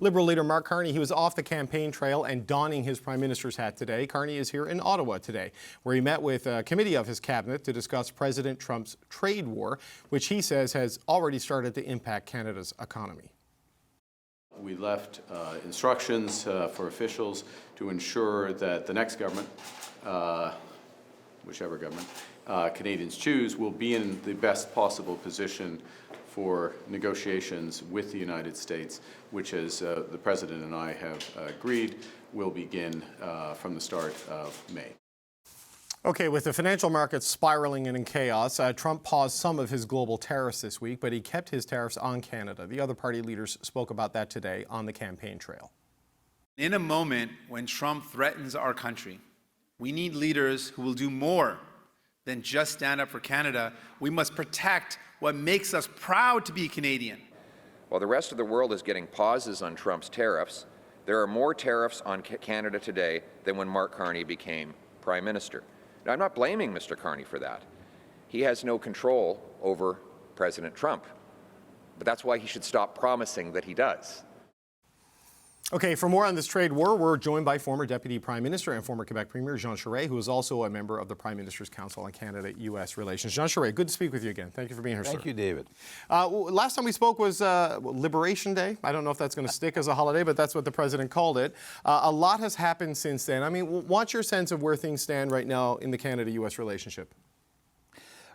Liberal leader Mark Carney, he was off the campaign trail and donning his prime minister's hat today. Carney is here in Ottawa today, where he met with a committee of his cabinet to discuss President Trump's trade war, which he says has already started to impact Canada's economy. We left instructions for officials to ensure that the next government, whichever government Canadians choose, will be in the best possible position for negotiations with the United States, which, as the President and I have agreed, will begin from the start of May. Okay, with the financial markets spiraling and in chaos, Trump paused some of his global tariffs this week, but he kept his tariffs on Canada. The other party leaders spoke about that today on the campaign trail. In a moment when Trump threatens our country, we need leaders who will do more than just stand up for Canada. We must protect what makes us proud to be Canadian. While the rest of the world is getting pauses on Trump's tariffs, there are more tariffs on Canada today than when Mark Carney became Prime Minister. Now, I'm not blaming Mr. Carney for that. He has no control over President Trump, but that's why he should stop promising that he does. Okay, for more on this trade war, we're joined by former Deputy Prime Minister and former Quebec Premier Jean Charest, who is also a member of the Prime Minister's Council on Canada-U.S. Relations. Jean Charest, good to speak with you again. Thank you for being here, sir. Thank you, David. Last time we spoke was Liberation Day. I don't know if that's going to stick as a holiday, but that's what the President called it. A lot has happened since then. I mean, what's your sense of where things stand right now in the Canada-U.S. relationship?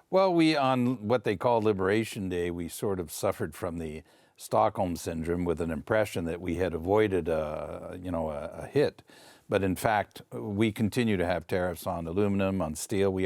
Well, on what they call Liberation Day, we sort of suffered from the Stockholm Syndrome with an impression that we had avoided a hit. But in fact, we continue to have tariffs on aluminum, on steel.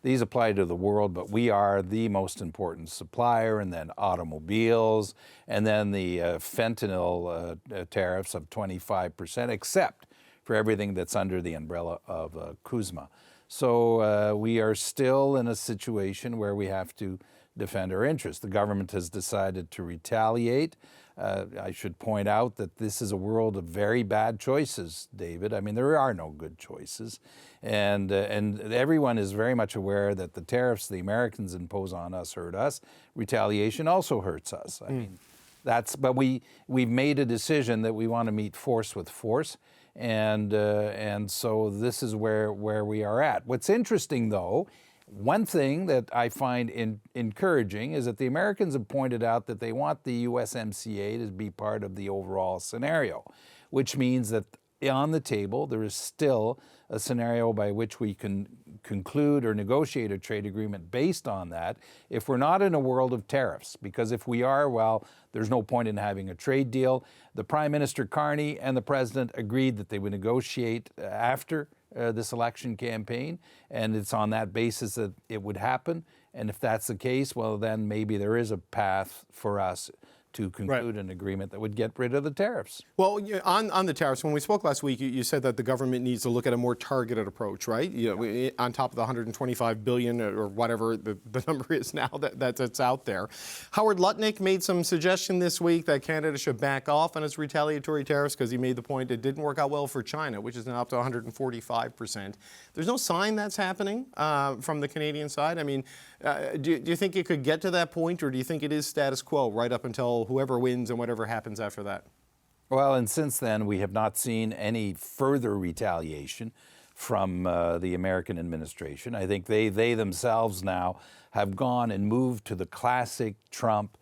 These apply to the world, but we are the most important supplier, and then automobiles, and then the fentanyl tariffs of 25%, except for everything that's under the umbrella of CUSMA. So we are still in a situation where we have to defend our interests. The government has decided to retaliate. I should point out that this is a world of very bad choices, David. I mean, there are no good choices. And everyone is very much aware that the tariffs the Americans impose on us hurt us. Retaliation also hurts us. I mean, but we've made a decision that we want to meet force with force. And so this is where we are at. What's interesting, though, one thing that I find encouraging is that the Americans have pointed out that they want the USMCA to be part of the overall scenario, which means that on the table there is still a scenario by which we can conclude or negotiate a trade agreement based on that if we're not in a world of tariffs. Because if we are, well, there's no point in having a trade deal. The Prime Minister Carney and the President agreed that they would negotiate after this election campaign, and it's on that basis that it would happen. And if that's the case, well, then maybe there is a path for us to conclude an agreement that would get rid of the tariffs. Well, on the tariffs, when we spoke last week, you said that the government needs to look at a more targeted approach, right? On top of the $125 billion or whatever the number is now that's out there. Howard Lutnick made some suggestion this week that Canada should back off on its retaliatory tariffs because he made the point it didn't work out well for China, which is now up to 145%. There's no sign that's happening from the Canadian side. I mean, do you think it could get to that point, or do you think it is status quo right up until whoever wins and whatever happens after that? Well, and since then, we have not seen any further retaliation from the American administration. I think they themselves now have gone and moved to the classic Trump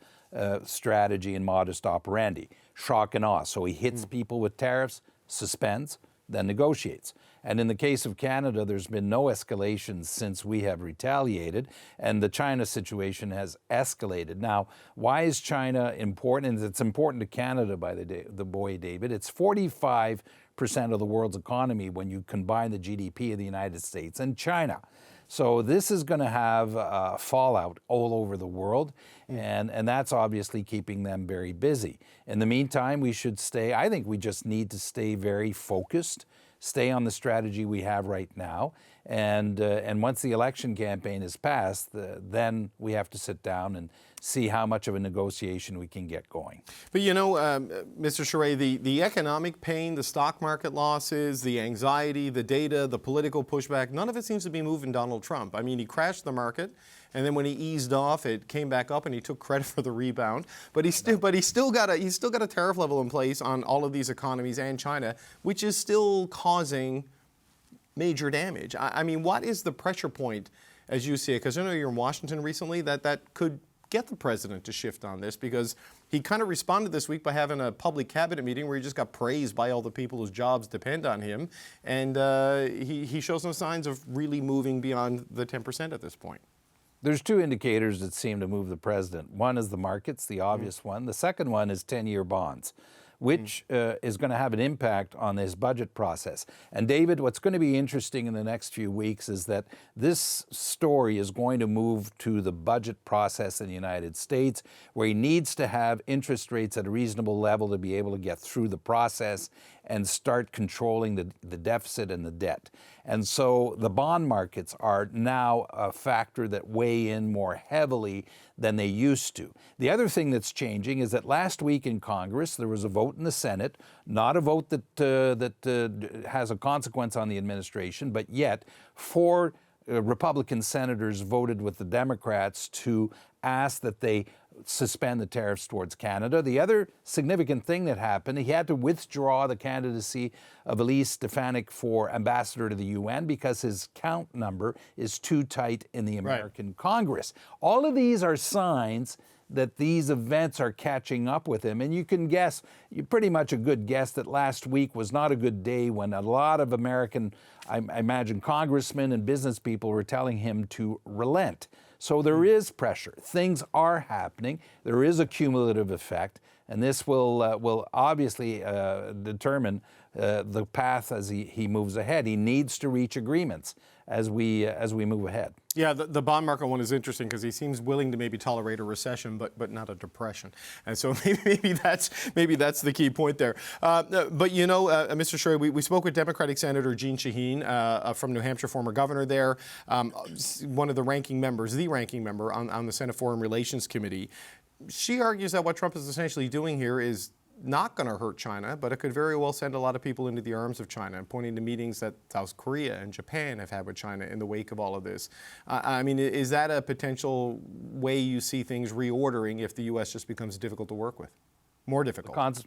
strategy and modus operandi, shock and awe. So he hits people with tariffs, suspends, then negotiates. And in the case of Canada, there's been no escalation since we have retaliated, and the China situation has escalated. Now, why is China important? And it's important to Canada, by the way, David. It's 45% of the world's economy when you combine the GDP of the United States and China. So this is going to have fallout all over the world, and that's obviously keeping them very busy. In the meantime, I think we just need to stay very focused, stay on the strategy we have right now, and once the election campaign is passed, then we have to sit down and see how much of a negotiation we can get going. But you know, Mr. Charest, the economic pain, the stock market losses, the anxiety, the data, the political pushback, none of it seems to be moving Donald Trump. I mean, he crashed the market, and then when he eased off, it came back up, and he took credit for the rebound. But he's still got a tariff level in place on all of these economies and China, which is still causing major damage. I mean, what is the pressure point as you see it? Because I know you're in Washington recently, that could get the president to shift on this, because he kind of responded this week by having a public cabinet meeting where he just got praised by all the people whose jobs depend on him. And he shows no signs of really moving beyond the 10% at this point. There's two indicators that seem to move the president. One is the markets, the obvious one. The second one is 10-year bonds, which is going to have an impact on this budget process. And David, what's going to be interesting in the next few weeks is that this story is going to move to the budget process in the United States, where he needs to have interest rates at a reasonable level to be able to get through the process and start controlling the deficit and the debt. And so the bond markets are now a factor that weigh in more heavily than they used to. The other thing that's changing is that last week in Congress, there was a vote in the Senate, not a vote that has a consequence on the administration, but yet 4 Republican senators voted with the Democrats to ask that they suspend the tariffs towards Canada. The other significant thing that happened, he had to withdraw the candidacy of Elise Stefanik for ambassador to the UN because his count number is too tight in the American Congress. All of these are signs that these events are catching up with him. And you can guess, you're pretty much a good guess, that last week was not a good day when a lot of American, I imagine, congressmen and business people were telling him to relent. So there is pressure. Things are happening. There is a cumulative effect, and this will obviously determine the path as he moves ahead. He needs to reach agreements as we move ahead. Yeah, the bond market one is interesting because he seems willing to maybe tolerate a recession, but not a depression, and so maybe that's the key point there. But you know, Mr. Charest, we spoke with Democratic Senator Jean Charest from New Hampshire, former governor there, one of the ranking members on the Senate Foreign Relations Committee. She argues that what Trump is essentially doing here is not going to hurt China, but it could very well send a lot of people into the arms of China, and pointing to meetings that South Korea and Japan have had with China in the wake of all of this. I mean, is that a potential way you see things reordering if the U.S. just becomes difficult to work with? More difficult.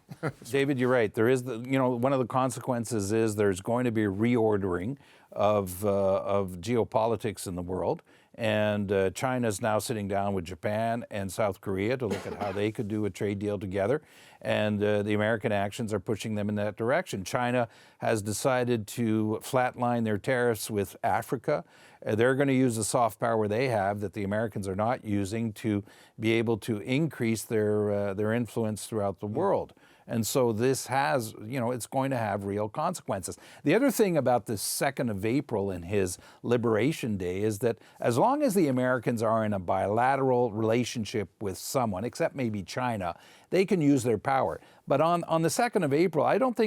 David, you're right. There is one of the consequences is there's going to be a reordering of geopolitics in the world. And China's now sitting down with Japan and South Korea to look at how they could do a trade deal together. And the American actions are pushing them in that direction. China has decided to flatline their tariffs with Africa. They're going to use the soft power they have that the Americans are not using to be able to increase their influence throughout the world. And so this has, it's going to have real consequences. The other thing about the 2nd of April and his Liberation Day is that as long as the Americans are in a bilateral relationship with someone, except maybe China, they can use their power. But on the 2nd of April, I don't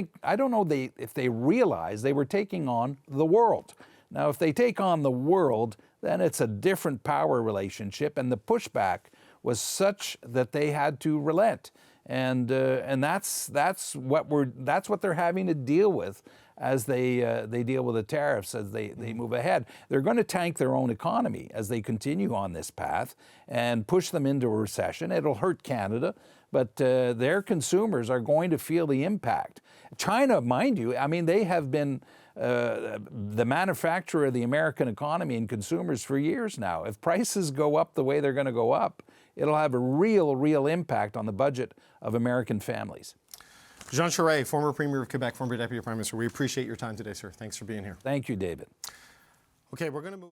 know if they realized they were taking on the world. Now, if they take on the world, then it's a different power relationship, and the pushback was such that they had to relent. And that's what they're having to deal with as they deal with the tariffs as they move ahead. They're going to tank their own economy as they continue on this path and push them into a recession. It'll hurt Canada, but their consumers are going to feel the impact. China, mind you, I mean, they have been the manufacturer of the American economy and consumers for years now. If prices go up the way they're going to go up, it'll have a real impact on the budget of American families. Jean Charest, former Premier of Quebec, former Deputy Prime Minister, we appreciate your time today, sir. Thanks for being here. Thank you, David. Okay, we're going to move.